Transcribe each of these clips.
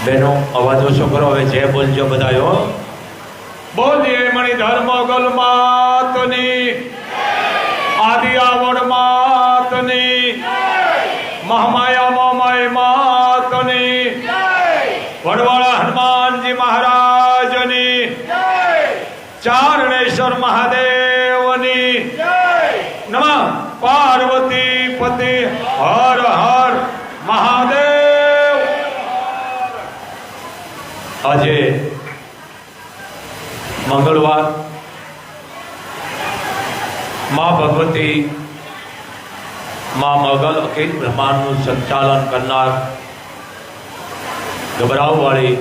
બેનો અવાજ ઓછો કરો, હવે જય બોલજો બધા હો. બોલીએ મણિધર મોગલ માતની, આદિ આવડ માતની, મહામાયા મોમાય માતની, વડવાળા હનુમાનજી મહારાજની, ચારણેશ્વર મહાદેવની, નમઃ પાર્વતી પતિ હર હર મહાદેવ. આજે મંગળવાર, માં ભગવતી, માં મોગલ અખિલ બ્રહ્માંડનું સંચાલન કરનાર ગભરાવવાળી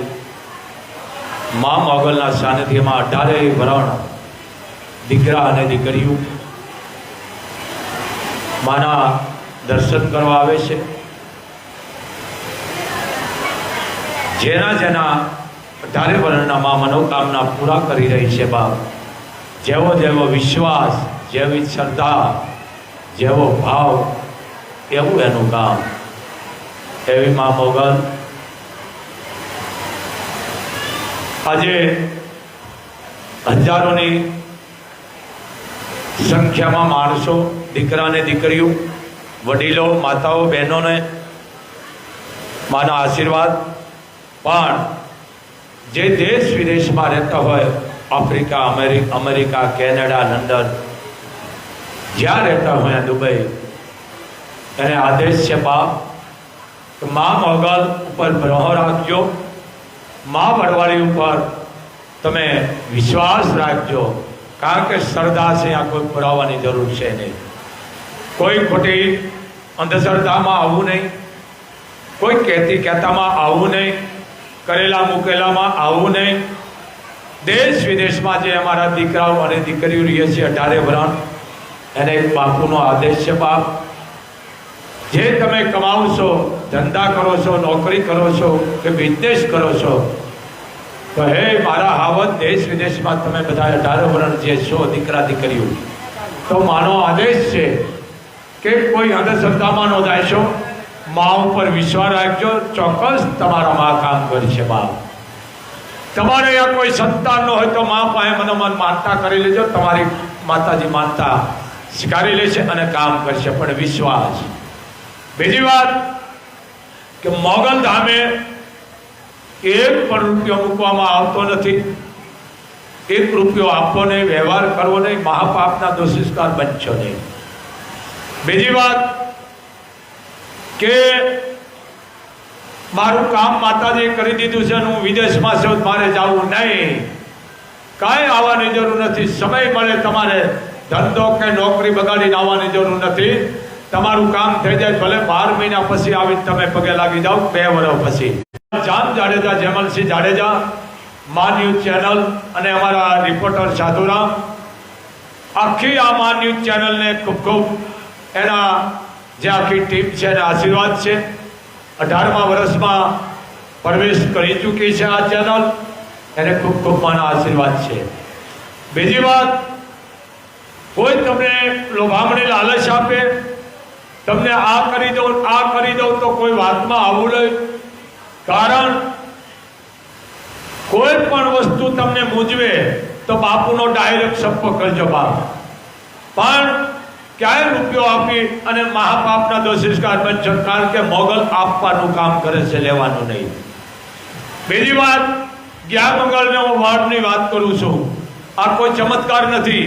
માં મોગલના સાનિધ્યમાં 18 વરણ દીકરા અને દીકરીઓ માના દર્શન કરવા આવે છે. જેના 18 વરણના માં મનોકામના પૂરા કરી રહી છે. બાપ, જેવો જેવો વિશ્વાસ, જેવી શ્રદ્ધા, જેવો ભાવ, એવું એનું કામ. એવી માં મોગલ આજે હજારોની સંખ્યામાં માણસો, દીકરા ને દીકરીઓ, વડીલો, માતાઓ, બહેનોને માના આશીર્વાદ. પણ જે દેશ વિદેશમાં રહેતા હોય, આફ્રિકા, અમેરિકા, કેનેડા, લંડન, જ્યાં રહેતા હોય, દુબઈ, એને આદેશ છે બાપ કે માં મોગલ ઉપર ભરોસો રાખજો, માં વડવાળી ઉપર તમે વિશ્વાસ રાખજો. કારણ કે શ્રદ્ધા છે, આ કોઈ પુરાવાની જરૂર છે નહીં. કોઈ ખોટી અંધશ્રદ્ધામાં આવવું નહીં, કોઈ કહેતામાં આવવું નહીં, કરેલા મૂકેલામાં આવવું નહીં. દેશ વિદેશમાં જે અમારા દીકરાઓ અને દીકરીઓ રહે છે 18 વરણ, એને એક બાપુનો આદેશ છે બાપ, જે તમે કમાવો છો, ધંધા કરો છો, નોકરી કરો છો કે બિઝનેસ કરો છો, તો હે મારા હાવત દેશ વિદેશમાં તમે બધા 18 વરણ જે છો દીકરા દીકરીઓ, તો માનો આદેશ છે કે કોઈ અંધશ્રદ્ધામાં ન જાયશો, મા ઉપર વિશ્વાસ રાખજો, ચોક્કસ તમારા મા કામ કરશે. બાપ, તમારે અહીંયા કોઈ સંતાન ન હોય તો મા પાસે મનોમન માનતા કરી લેજો, તમારી માતાજી માનતા સ્વીકારી લેશે અને કામ કરશે, પણ વિશ્વાસ. બીજી વાત કે મોગલ ધામે 1 પણ રૂપિયો મૂકવામાં આવતો નથી. 1 રૂપિયો આપવો નહીં, વ્યવહાર કરવો નહીં, મહાપાપના દોષિષ્કાર બનશો નહીં. બીજી વાત કે મારું કામ માતાજીએ કરી દીધું છે, હું વિદેશમાં છું, મારે જવું નહીં, કાંઈ આવવાની જરૂર નથી. સમય મળે તમારે ધંધો કે નોકરી બગાડીને આવવાની જરૂર નથી. તમારું કામ થઈ જાય, ભલે 12 મહિના પછી આવીને તમે પગે લાગી જાઓ, 2 વર્ષ પછી. જામ જાડેજા, જેમલસિંહ જાડેજા, મા ન્યૂઝ ચેનલ અને અમારા રિપોર્ટર સાધુરામ, આખી આ મા ન્યૂઝ ચેનલને ખૂબ ખૂબ એના જે આખી ટીમ છે એને આશીર્વાદ છે. 18મા વર્ષમાં પ્રવેશ કરી ચૂકી છે આ ચેનલ, એને ખૂબ ખૂબ માના આશીર્વાદ છે. બીજી વાત, કોઈ તમને લોભામણી લાલચ આપે, તમને આ કરી દઉં, આ કરી દઉં, તો કોઈ વાતમાં આવવું નહીં. કારણ કોઈ પણ વસ્તુ તમને મૂંઝવે તો બાપુનો ડાયરેક્ટ સંપર્ક કરજો બાપ. પણ ક્યાંય રૂપિયો આપી અને મહાપાપના દોષિષ્કાર બનશો, કારણ કે મોગલ આપવાનું કામ કરે છે, લેવાનું નહીં. બીજી વાત, ગયા મંગળને હું વાડની વાત કરું છું, આ કોઈ ચમત્કાર નથી.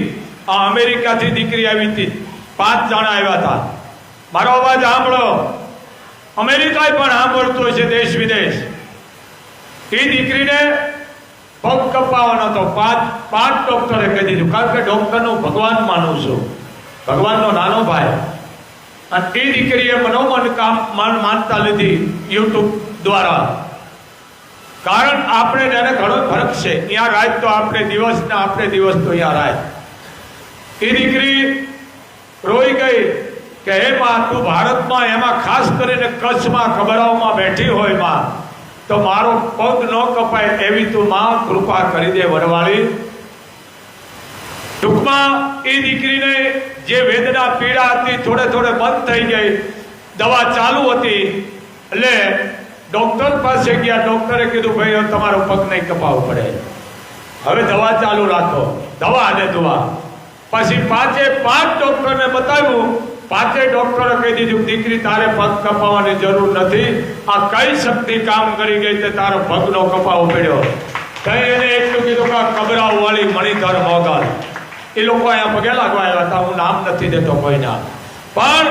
આ અમેરિકાથી દીકરી આવી હતી, 5 જણા આવ્યા હતા. મારો અવાજ સાંભળો, અમેરિકા પણ સાંભળતો છે, દેશ વિદેશ. એ દીકરીને પગ કપાવવાનો હતો, 5 ડોક્ટરે કહી દીધું, કારણ કે ડોક્ટરનું ભગવાન માનું છું, ભગવાનનો નાનો ભાઈ. અને એ દીકરીએ મનોમન કામ માનતા લીધી યુટ્યુબ દ્વારા. કારણ આપણે એને ઘણો ફરક છે, અહીંયા રાત તો આપણે દિવસ ને આપણે દિવસ તો અહીંયા રાત. એ દીકરી રોઈ ગઈ કે હે માં, તું ભારતમાં, એમાં ખાસ કરીને કચ્છમાં ખબરાઓમાં બેઠી હોય માં, તો મારો પગ ન કપાય એવી તું માં કૃપા કરી દે વડવાળી. ટૂંકમાં એ દીકરીને જે વેદના પીડા હતી થોડે થોડે બંધ થઈ ગઈ, દવા ચાલુ હતી, એટલે ડોક્ટર પાસે ગયા. ડોક્ટરે કીધું ભાઈ હવે તમારો પગ નહીં કપાવવો પડે, હવે દવા ચાલુ રાખો, દવા અને દવા. પછી 5 ડોક્ટરને બતાવ્યું. 5 ડોક્ટરે કહી દીધું દીકરી તારે પગ કપાવવાની જરૂર નથી, આ કઈ શક્તિ કામ કરી ગઈ તે તારો પગ નો કપાવવો પડ્યો. કઈ એને એટલું કીધું કે કબરાવ વાળી મણિધર મોગલ એ લોકો અહીંયા પગે લાગવા આવ્યા હતા. હું નામ નથી દેતો કોઈના, પણ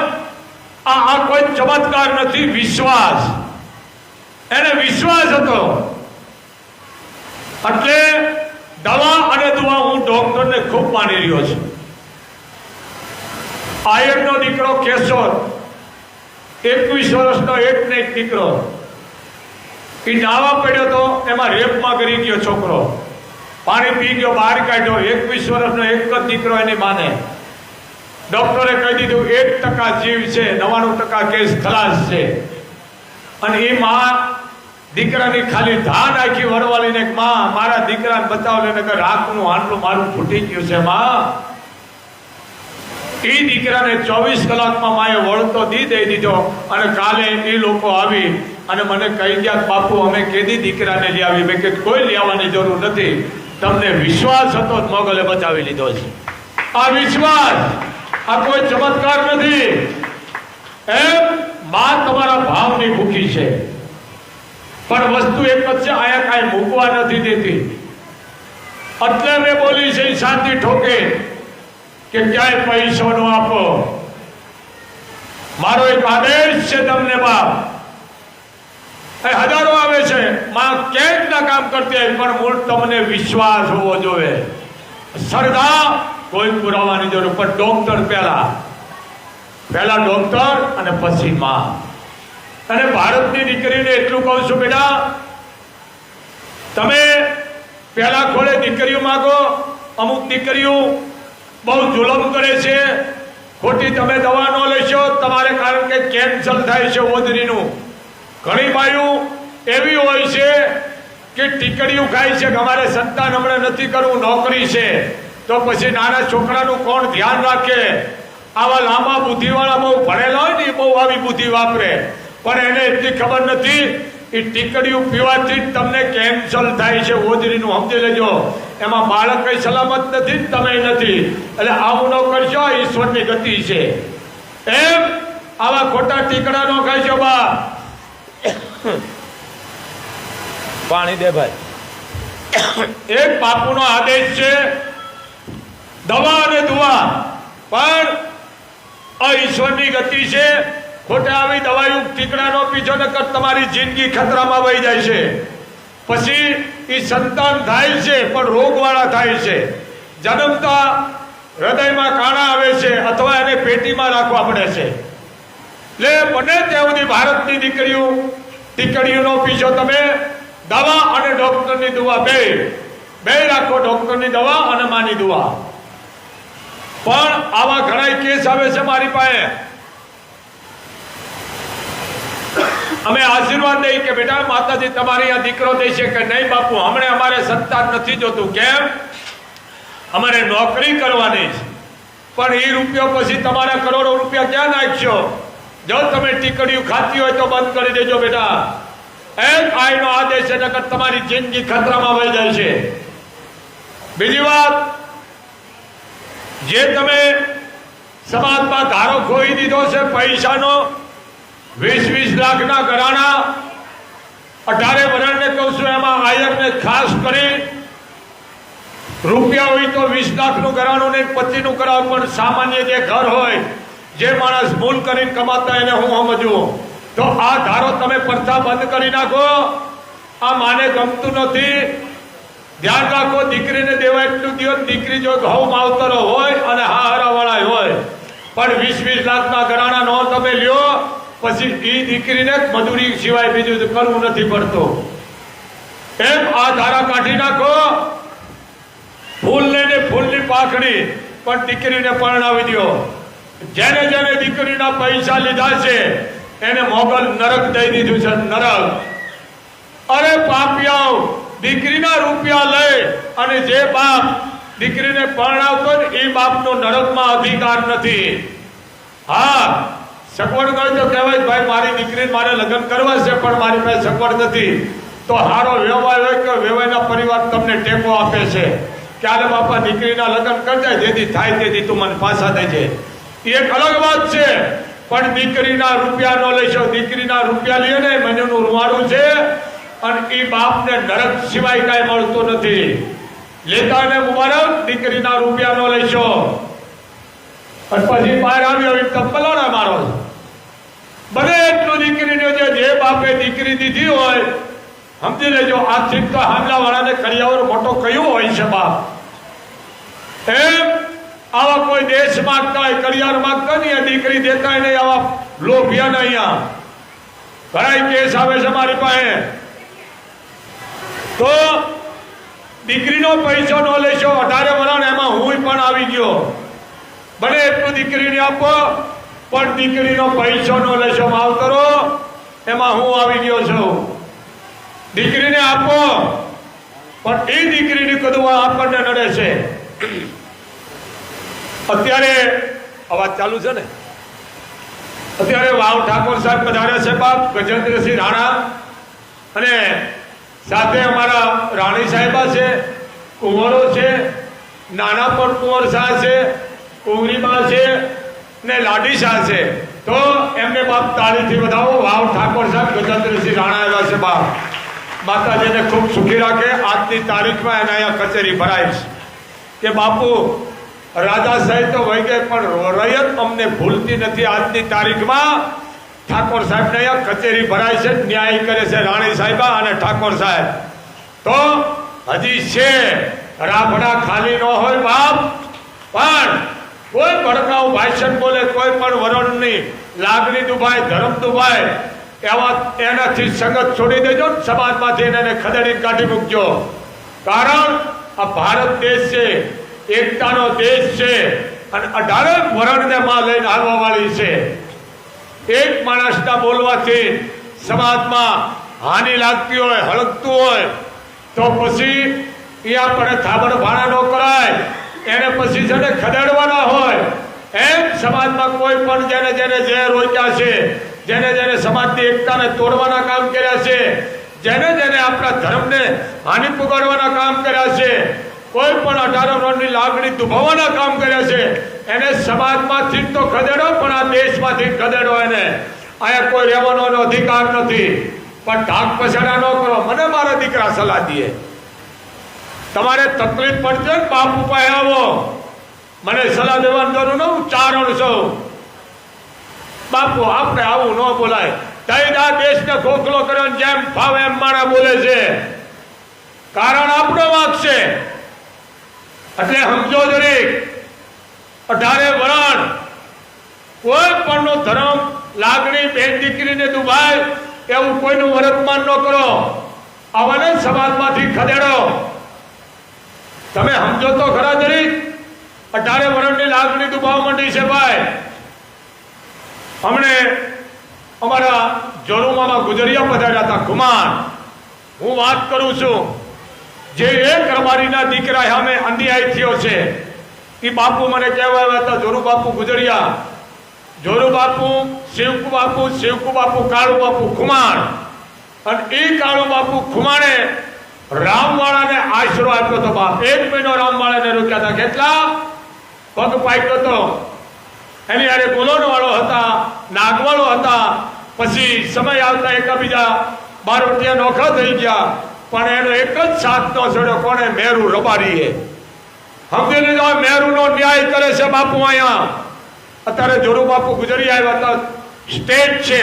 આ કોઈ ચમત્કાર નથી, વિશ્વાસ. એને વિશ્વાસ હતો. એટલે દવા અને દુઆ હું ડોક્ટરને ખૂબ માની રહ્યો છું. આયરનો દીકરો કેશોર, 21 વર્ષનો એક ને એક દીકરો, એ નાવા પડ્યો તો એમાં રેપમાં કરી ગયો છોકરો, પાણી પી ગયો, બહાર કાઢ્યો. 21 વર્ષનો એક જ દીકરો એની માને. ડોક્ટરે કહી દીધું 1% જીવ છે, 99% કેસ ખલાસ છે. અને એ માં દીકરાની ખાલી ધા નાખી વડવાલીને, માં મારા દીકરાને બચાવ લેને કે રાખનું હાંડલું મારું ફૂટી ગયું છે માં. એ દીકરાને 24 કલાકમાં માએ વળતો દઈ દીધો. અને કાલે એ લોકો આવી અને મને કહી ગયા બાપુ અમે કેદી દીકરાને લઈ આવી. મેં કીધું કોઈ લેવાની જરૂર નથી, તમને વિશ્વાસ હતો મોગલે બચાવી લીધો છે. આ વિશ્વાસ, આ કોઈ ચમત્કાર નથી. એમ માં તમારા ભાવની ભૂખી છે, પણ વસ્તુ એક જ છે, આયા કાંઈ મૂકવા નથી દેતી. એટલે મેં બોલી છે શાંતિ ઠોકે કે ક્યાંય પૈસો નો આપો. મારો એક આદેશ છે તમને બાપ. હજારો આવે છે, માં ક્યાંક ના કામ કરતી હોય, પણ મૂળ તમને વિશ્વાસ હોવો જોઈએ, શ્રદ્ધા. કોઈ પુરાવાની જરૂર, પણ ડોક્ટર પહેલા ડોક્ટર અને પછી માં. અને ભારતની દીકરીને એટલું કહું છું બેટા, તમે પહેલા ખોળે દીકરીઓ માગો. અમુક દીકરીઓ બહુ જુલમ કરે છે, ખોટી તમે દવા ન લેશો તમારે, કારણ કે કેન્સર થાય છે ઓદરીનું. ઘણી બાયું એવી હોય છે કે ટીકડીઓ ખાય છે કે અમારે સંતાન હમણાં નથી કરવું, નોકરી છે. તો પછી નાના છોકરાનું કોણ ધ્યાન રાખે? આવા લાંબા બુદ્ધિવાળા બહુ ભણેલા હોય ને એ બહુ આવી બુદ્ધિ વાપરે, પણ એને એટલી ખબર નથી એ ટીકડીઓ પીવાથી તમને કેન્સર થાય છે ઓદરીનું. સમજી લેજો, એમાં બાળક કઈ સલામત નથી, તમે નથી. એટલે આવું ન કરશો, ઈશ્વરની ગતિ છે. એમ આવા ખોટા ટીકડા ન ખાશો. બા પાણી દે ભાઈ. એક બાપુનો આદેશ છે, દવા અને દુઆ, પણ ઈશ્વરની ગતિ છે. ખોટે આવી દવાયું ટીકડાનો પીછો નકર તમારી જિંદગી ખતરામાં વહી જાય છે. પછી એ સંતાન થાય છે પણ રોગવાળા થાય છે. જન્મતા હૃદયમાં કાણા આવે છે અથવા એને પેટીમાં રાખવા પડે છે. એટલે બને ત્યાં સુધી ભારતની દીકરીઓનો પીછો તમે દવા અને ડોક્ટરની દવા બે રાખો. ડોક્ટરની દવા અને માની દવા. પણ આવા ઘણા કેસ આવે છે મારી પાસે. અમે આશીર્વાદ દઈએ કે બેટા માતાજી તમારી આ દીકરો દેશે કે નહીં બાપુ હમણે અમારે સંતાન નથી જોતું. કેમ? અમારે નોકરી કરવાની છે. પણ એ રૂપિયો પછી તમારા કરોડો રૂપિયા ક્યાં નાખશો? જો તમે ટીકડીઓ ખાતી હોય તો બંધ કરી દેજો બેટા. એક આઈનો આદેશ છે, નકર તમારી જિંદગી ખતરામાં વહી જાય છે. બીજી વાત, જે તમે સમાજમાં ધારો ખોઈ દીધો છે પૈસાનો, 20-20 લાખના ઘરાણા, 18 વર્ષને કહું છું, એમાં આયરને ખાસ કરી રૂપિયા હોય તો 20 લાખનું ઘરાણું ને 25નું કરાવો. પણ સામાન્ય જે ઘર હોય, જે માણસ ભૂલ કરીને કમાતા એને હું સમજવું, તો આ ધારો તમે પ્રથા બંધ કરી નાખો. આ માને ગમતું નથી. ધ્યાન રાખો, દીકરીને દેવા એટલું દો. દીકરી જો ઘઉ માવતરો હોય અને હારાવાળા હોય, પણ 20-20 લાખના ઘરાણા નો તમે લ્યો, પછી એ દીકરીને મજૂરી સિવાય બીજું કરવું નથી પડતું. એમ આ ધારા કાઢી નાખો. ફૂલ લઈને ફૂલની પાખડી, પણ દીકરીને પરણાવી દો. જેને જેને દીકરીના પૈસા લીધા છે એને મોગલ નરક દઈ દીધું છે. નરક. અરે પાપિયાઓ, દીકરીના રૂપિયા લઈ અને જે બાપ દીકરીને પરણાવતો ને એ બાપનો નરકમાં અધિકાર નથી. હા, સગવડ હોય તો કહેવાય ભાઈ મારી દીકરી મારે લગ્ન કરવા છે પણ મારી પાસે સગવડ નથી, તો હારો વ્યવહાર હોય કે વ્યવહારના પરિવાર તમને ટેકો આપે છે કે આલે બાપા દીકરીના લગ્ન કરજે, જેથી થાય તેથી તું મને પાછા દેજે, એ એક અલગ વાત છે. પણ દીકરીના રૂપિયા નો લેશો, દીકરીના રૂપિયા લઈએ ને મનનું રૂવાડું છે અને એ બાપને નરક સિવાય કાંઈ મળતું નથી. લેતા ને મુબારક, દીકરીના રૂપિયા નો લેશો. અને પછી બહાર આવ્યો તપલાણા મારો બને એટલું દીકરીને જે બાપે દીકરી દીધી હોય સમજી લેજો. આર્થિક તો હામલા વાળાને કરિયાવર મોટો કયો હોય છે બાપ. એમ આવા કોઈ દેશ માંગતા હોય, કરિયાવર માંગતા નહીં, દીકરી દેતા હોય નહીં, આવા લોભિયા ને અહીંયા ઘણા કેસ આવે છે મારી પાસે. તો દીકરીનો પૈસો ન લેશો, 18 વર્ષ એમાં હું પણ આવી ગયો. બને એટલું દીકરીને આપો પણ દીકરીનો પૈસો ન લેશો. માવતરો એમાં હું આવી ગયો છું. દીકરીને આપો પણ એ દીકરીની કદું આપણને નડે છે. અત્યારે અવાજ ચાલુ છે ને, અત્યારે વાવ ઠાકોર સાહેબ પધાર્યા છે બાપ, ગજેન્દ્રસિંહ રાણા, અને સાથે અમારા રાણી સાહેબા છે, કુંવરો છે, નાના પણ કુંવર શાહ છે, કુંવરીબા છે ને લાડી શાહ છે. તો એમને બાપ તાળીથી વધાવો. વાવ ઠાકોર સાહેબ ગજેન્દ્રસિંહ રાણા આવ્યા છે બાપ. માતાજીને ખૂબ સુખી રાખે. આજની તારીખમાં એને અહીંયા કચેરી ભરાય છે કે બાપુ રાજા સાહેબ તો વહી ગયે પણ રયત અમને ભૂલતી નથી. આજની તારીખમાં ઠાકોર સાહેબને અહીંયા કચેરી ભરાય છે, ન્યાય કરે છે રાણી સાહેબા અને ઠાકોર સાહેબ. તો હજી છે, રાફડા ખાલી ન હોય બાપ. પણ કોઈ ભડકાઉ ભાષણ બોલે, કોઈ પણ વરણની લાગણી દુભાય, ધર્મ દુભાય, એવા એનાથી સંગત છોડી દેજો. સમાજમાંથી એને ખદેડી કાઢી મૂકજો. કારણ આ ભારત દેશ છે, એકતાનો દેશ છે અને 18 વર્ણને માં લઈને આવવા વાળી છે. એક માણસના બોલવાથી સમાજમાં હાનિ લાગતી હોય, હળગતું હોય તો પછી એ આપણે થાબડ ભાણા ન કરાય, એને પછી છે ને ખદેડવાના હોય. એમ સમાજમાં કોઈ પણ જેને જેને જે રોક્યા છે, જેને જેને સમાજની એકતાને તોડવાના કામ કર્યા છે, જેને જેને આપણા ધર્મને હાનિ પુગાડવાના કામ કર્યા છે, કોઈ પણ 18 વર્ષની લાગણી દુભાવવાના કામ કર્યા છે, એને સમાજમાંથી તો ખદેડો પણ આ દેશમાંથી ખદેડો. એને અહીંયા કોઈ રહેવાનો અધિકાર નથી. પણ ઢાક પછાડા ન કરો. મને મારા દીકરા સલાહ દે, તમારે તકલીફ પડશે ને બાપ ઉપાય આવો, મને સલાહ દેવાની જરૂર ન. હું ચારણ છું બાપુ, આપણે આવું ન બોલાય. તૈદા દેશને ખોખલો કર્યો જેમ ફાવે એમ માણા બોલે છે. કારણ આપણો વાંક છે. એટલે સમજો જરીક. 18 વર્ષ કોઈ પણ ધર્મ, લાગણી, બેન દીકરીને દુભાય એવું કોઈનું વર્તમાન ન કરો. આવાને સમાજમાંથી ખદેડો. તમે સમજો તો ખરા જરીક. 18 વર્ષની લાગણી દુભાવ માંડી છે ભાઈ. હમણે અમારા જોરુમામાં ગુજરિયા પધાર્યા હતા, ખુમાન. હું વાત કરું છું, જે એક રબારીના દીકરા સામે અન્યાય થયો છે, એ બાપુ મને કહેવા આવ્યા હતા, જોરુ બાપુ ગુજરિયા, જોરુ બાપુ, શિવકુ બાપુ, શિવકુ બાપુ, કાળુ બાપુ ખુમાણ. અને એ કાળુ બાપુ ખુમાણે રામવાળાને આશરો આપ્યો હતો બાપ. 1 મહિનો રામવાળાને રોક્યા હતા. કેટલા પગ પાક્યો હતો. એની યારે બોલોનો વાળો હતા, નાગવાળો હતા. પછી સમય આવતા એકબીજા બારવટિયા નોખા થઈ ગયા. પણ એનો એક જ સાથ નો છોડ્યો. કોને? મેરુ રબારીએ. સમજી લીધો, મેરુનો ન્યાય કરે છે બાપુ. અહીંયા અત્યારે જોરુ બાપુ ગુજરી આવ્યા હતા. સ્ટેજ છે,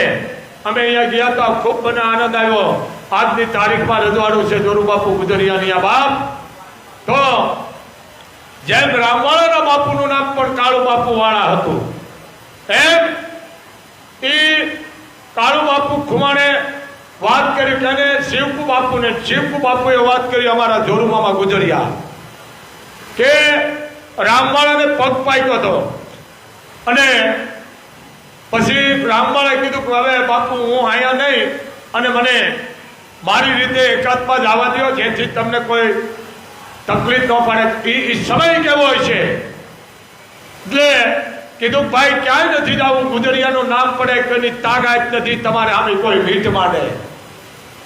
અમે અહીંયા ગયા હતા. ખૂબ મને આનંદ આવ્યો. આજની તારીખમાં રજવાડું છે જોરુ બાપુ ગુજરિયાની આ બાપ. તો જેમ રામવાળાના બાપુનું નામ પણ કાળુ બાપુ વાળા હતું, એમ એ કાળુ બાપુ ખુમાણે વાત કરી કે શિવકુ બાપુને, શિવકુ બાપુએ વાત કરી અમારા જોરુમામાં ગુજરિયા કે રામવાળાને પગ પાક્યો હતો. અને પછી રામવાળાએ કીધું કે હવે બાપુ હું અહીંયા નહીં અને મને મારી રીતે એકાંતમાં જ આવવા દો, જેથી તમને કોઈ તકલીફ ન પડે. એ સમય કેવો હોય છે એટલે કીધું ભાઈ ક્યાંય નથી જવું, ગુજરિયાનું નામ પડે કોઈની તાકાત નથી, તમારે આમે કોઈ મીઠ માંડે.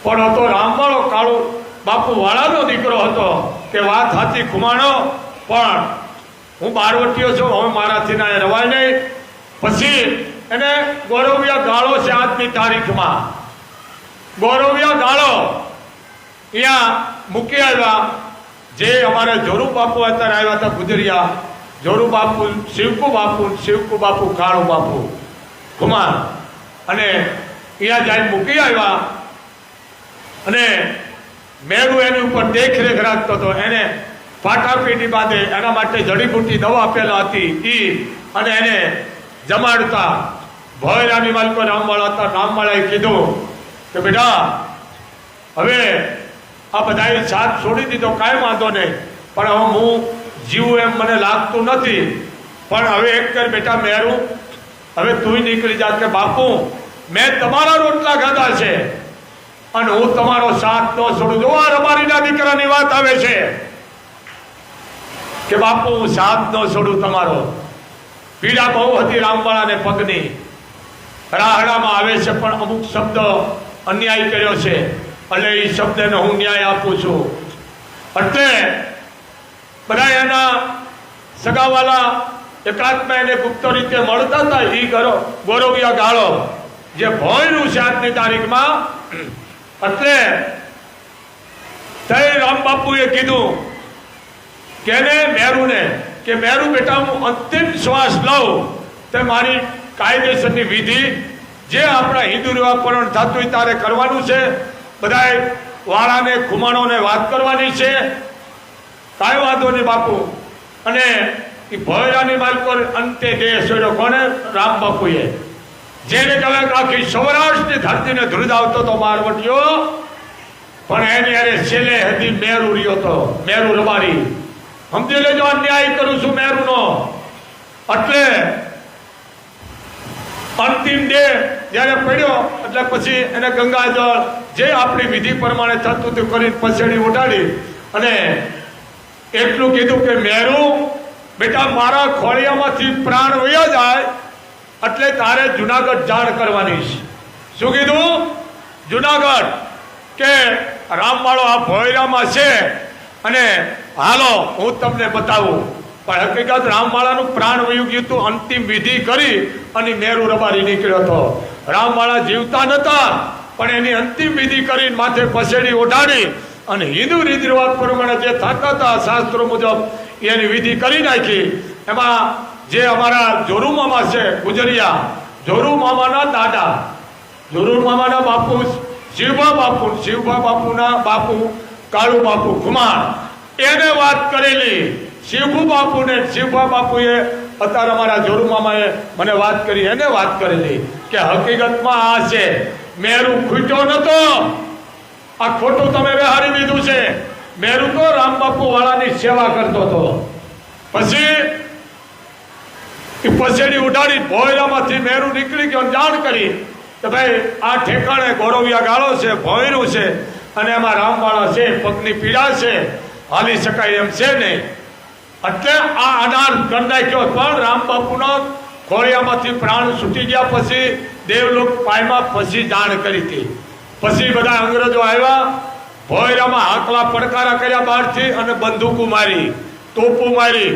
પણ હતો રામવાળો કાળુ બાપુ વાળાનો દીકરો હતો કે વાત સાચી ખુમાણો, પણ હું બારવટીયો છું, હવે મારાથી ના રવાય નહીં. પછી એને ગૌરવિયા ગાળો છે આજની તારીખમાં, ગૌરવિયા ગાળો અહીંયા મૂકી આવ્યા. જે અમારે જોરુ બાપુ અત્યારે આવ્યા હતા ગુજરિયા, જોરુ બાપુ, શિવકુ બાપુ કાળુ બાપુ કુમાર, અને અહીંયા જઈને મૂકી આવ્યા. અને મેરુ એની ઉપર દેખરેખ રાખતો હતો, એને ફાટાપીટી બાંધે એના માટે જડીબુટી દવા આપેલા હતી ઈ, અને એને જમાડતા. ભોયરાની માલકો રામવાળા હતા, રામવાળાએ કીધું કે બેટા હવે આ બધાએ સાથ છોડી દીધો, કાંઈ વાંધો નહીં, પણ હવે હું જીવું એમ મને લાગતું નથી. પણ હવે એક કર બેટા મેરુ, હવે તું નીકળી જા કે બાપુ મેં તમારા રોટલા ખાધા છે અને હું તમારો સાથ ન છોડું. જો આ રબારીના દીકરાની વાત આવે છે કે બાપુ હું સાથ ન છોડું તમારો. પીડા બહુ હતી રામવાળાને પગની, રાહડામાં આવે છે પણ અમુક શબ્દ અન્યાય કર્યો છે, એટલે એ શબ્દને હું ન્યાય આપું છું. એટલે બધા એના સગાવાલા એકાત્મા એને ગુપ્ત રીતે મળતા હતા. એ ગૌરવિયા ગાળો જે ભોયનું છે આજની તારીખમાં. એટલે તઈ રામ બાપુએ કીધું કે મેરુને કે મેરુ બેટા હું અંતિમ શ્વાસ લઉં તે મારી કાયદેસરની વિધિ જે આપણા હિન્દુ રિવાજ પ્રમાણે થતું હોય તારે કરવાનું છે. બધાએ વાળાને ખુમાણોને વાત કરવાની છે, કાંઈ વાંધો નહીં બાપુ. અને એ ભોયરાની માલકો અંતે દેહ છોડ્યો કોને? રામ બાપુએ, જેને કહેવાય આખી સૌરાષ્ટ્રની ધરતીને ધ્રુજાવતો હતો બારવટીયો, પણ એની અરે છેલ્લે હજી મેરુ રહ્યો હતો, મેરુ રબારી. સમજી લેજો અન્યાય કરું છું મેરુનો. એટલે અંતિમ દેહ જયારે પડ્યો એટલે પછી એને ગંગાજળ જે આપણી વિધિ પ્રમાણે થતું તે કરી પછેડી ઉડાડી અને એટલું કીધું કે મેરુ બેટા મારા ખોળિયામાંથી પ્રાણ વયા જાય એટલે તારે જુનાગઢ જાણ કરવાની છે. શું કીધું? જુનાગઢ કે રામવાળો આ ભોયરામાં છે અને હાલો હું તમને બતાવું. પણ હકીકત રામવાળાનું પ્રાણ વયું ગયું હતું. અંતિમ વિધિ કરી અને મેરુ રબારી નીકળ્યો હતો. રામવાળા જીવતા નતા પણ એની અંતિમ વિધિ કરીને માથે પછેડી ઓઢાડી અને હિન્દુ રીત રિવાજ પ્રમાણે જે થતા હતા શાસ્ત્રો મુજબ એની વિધિ કરી નાખી. એમાં જે અમારા જોરુ મામા છે ગુજરિયા, જોરુ મામાના દાદા, જોરુ મામાના બાપુ શિવભા બાપુના બાપુ કાળુ બાપુ કુમાર, એને વાત કરેલી. શિવભા બાપુએ અત્યારે અમારા જોરુ મામાએ મને વાત કરી, એને વાત કરેલી કે હકીકતમાં આ છે મેરુ ખૂટ્યો નતો, આ ખોટું તમે બેહારી દીધું છે. મેરુ તો રામ બાપુ વાળાની સેવા કરતો હતો. પછી પછેડી ઉડાડી ભોયરામાંથી મેરુ નીકળી ગયો, જાણ કરી કે ભાઈ આ ઠેકાણે ગૌરવિયા ગાળો છે, ભોયરું છે અને એમાં રામવાળા છે, પગની પીડા છે, હાલી શકાય એમ છે નહીં. એટલે આ અનાર કરી નાખ્યો. પણ રામ બાપુના ખોળિયામાંથી પ્રાણ છૂટી ગયા પછી દેવલોક પાયમાં પછી જાણ કરી હતી. પછી બધા અંગ્રેજો આવ્યા, ભોયરામાં હાકલા પડકારા કર્યા બહારથી અને બંદૂકો મારી, તોપો મારી.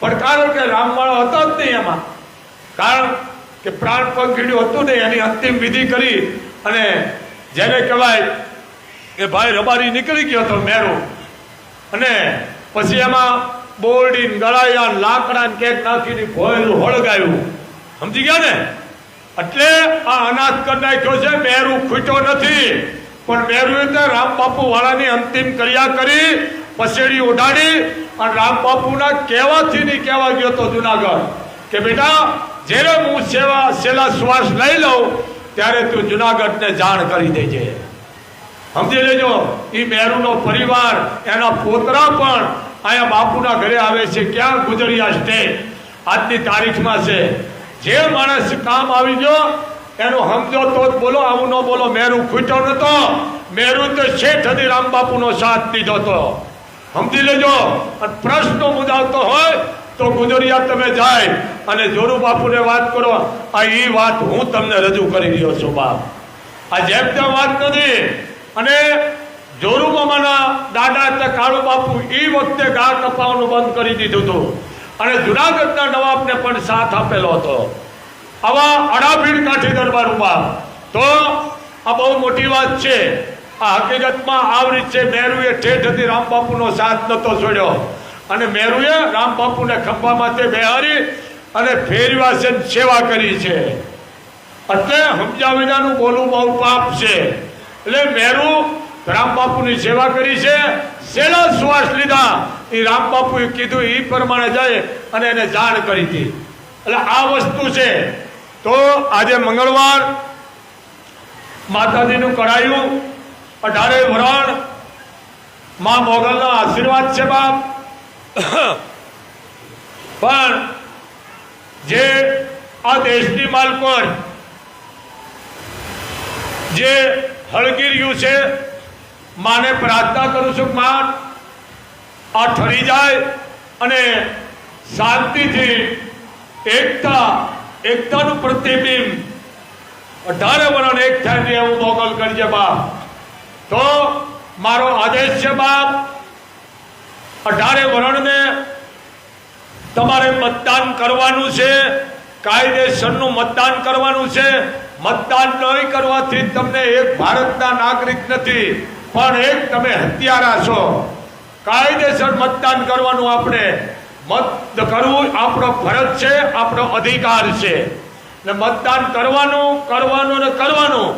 પડકારો કે રામવાળો હતો જ નહીં એમાં, કારણ કે પ્રાણ પંખીડ્યું હતું નહીં. એની અંતિમ વિધિ કરી અને જેને કહેવાય કે ભાઈ રબારી નીકળી ગયો હતો મેરુ. અને પછી એમાં બોરડી ગળાયા લાકડા કેક નાખીને ભોયરું હળગાયું. સમજી ગયા ને? એટલે આ અનાથ કરી નાખ્યો છે. મેરુ ખૂટ્યો નથી, પણ મેરુ રામ બાપુ વાળાની અંતિમ ક્રિયા કરી, પછેડી ઉડાડી અને રામ બાપુના કહેવાથી નહીં કહેવા ગયો તો જુનાગઢ કે બેટા જ્યારે હું છેલ્લા શ્વાસ લઈ લઉં ત્યારે તું જુનાગઢને જાણ કરી દેજે. સમજી લેજો. એ મેરુનો પરિવાર, એના પોતરા પણ અહીંયા બાપુના ઘરે આવે છે. ક્યાં? ગુજરિયા સ્ટેટ આજની તારીખમાં છે. જે માણસ કામ આવી ગયો એનું સમજો તો જ બોલો, આવું ન બોલો. મેરુ ખૂટ્યો નતો, મેરુ તો શેઠ હતી રામ બાપુનો સાથ દીધો હતો. સમજી લેજો. અને પ્રશ્નો મુદાવતો હોય તો ગુજરિયા તમે જાય અને જોરુ બાપુને વાત કરો. આ એ વાત હું તમને રજૂ કરી રહ્યો છું બાપ. આ જેમ તેમ વાત નથી. અને જોરુ મામાના દાદા તે કાળુ બાપુ એ વખતે ગા કપાવાનું બંધ કરી દીધું હતું અને જુનાગઢના નવાબને પણ સાથ આપેલો હતો. આવા અડાભીડ કાઠી દરબાર બાપ. તો આ બહુ મોટી વાત છે. આ હકીકતમાં આવી છે. મેરુએ ઠેઠથી રામબાપુનો સાથ નતો છોડ્યો અને મેરુએ રામબાપુને ખંભામાંથી બેહારી અને ફેરવા છે, સેવા કરી છે. એટલે સમજ્યા વિનાનું બોલવું બહુ પાપ છે. એટલે મેરુ રામબાપુની સેવા કરી છે. છેલ્લા શ્વાસ લીધા એ રામબાપુએ કીધું એ પ્રમાણે જાય અને એને જાણ કરી હતી. એટલે આ વસ્તુ છે. તો આજે મંગળવાર માતાજીનું કરાયું 18 વરણ માં મોગલના આશીર્વાદ છે બાપ. પણ જે આ દેશની માલકોર જે હળગી રહ્યું છે, માને પ્રાર્થના કરું છું માં આ ઠરી જાય અને શાંતિથી એકતાનું પ્રતિબિંબ 18 વરણ એક થાય એવું મોગલ કરજે બાપ. તો મારો આદેશ છે બાપ, 18 વરણને તમારે મતદાન કરવાનું છે. કાયદેસરનું મતદાન કરવાનું છે. મતદાન નહીં કરવાથી તમને એક ભારતના નાગરિક નથી, પણ એક તમે હત્યારા છો. કાયદેસર મતદાન કરવાનું. આપણે મત કરવું આપણો ફરજ છે, આપણો અધિકાર છે. ને મતદાન કરવાનું ને કરવાનું.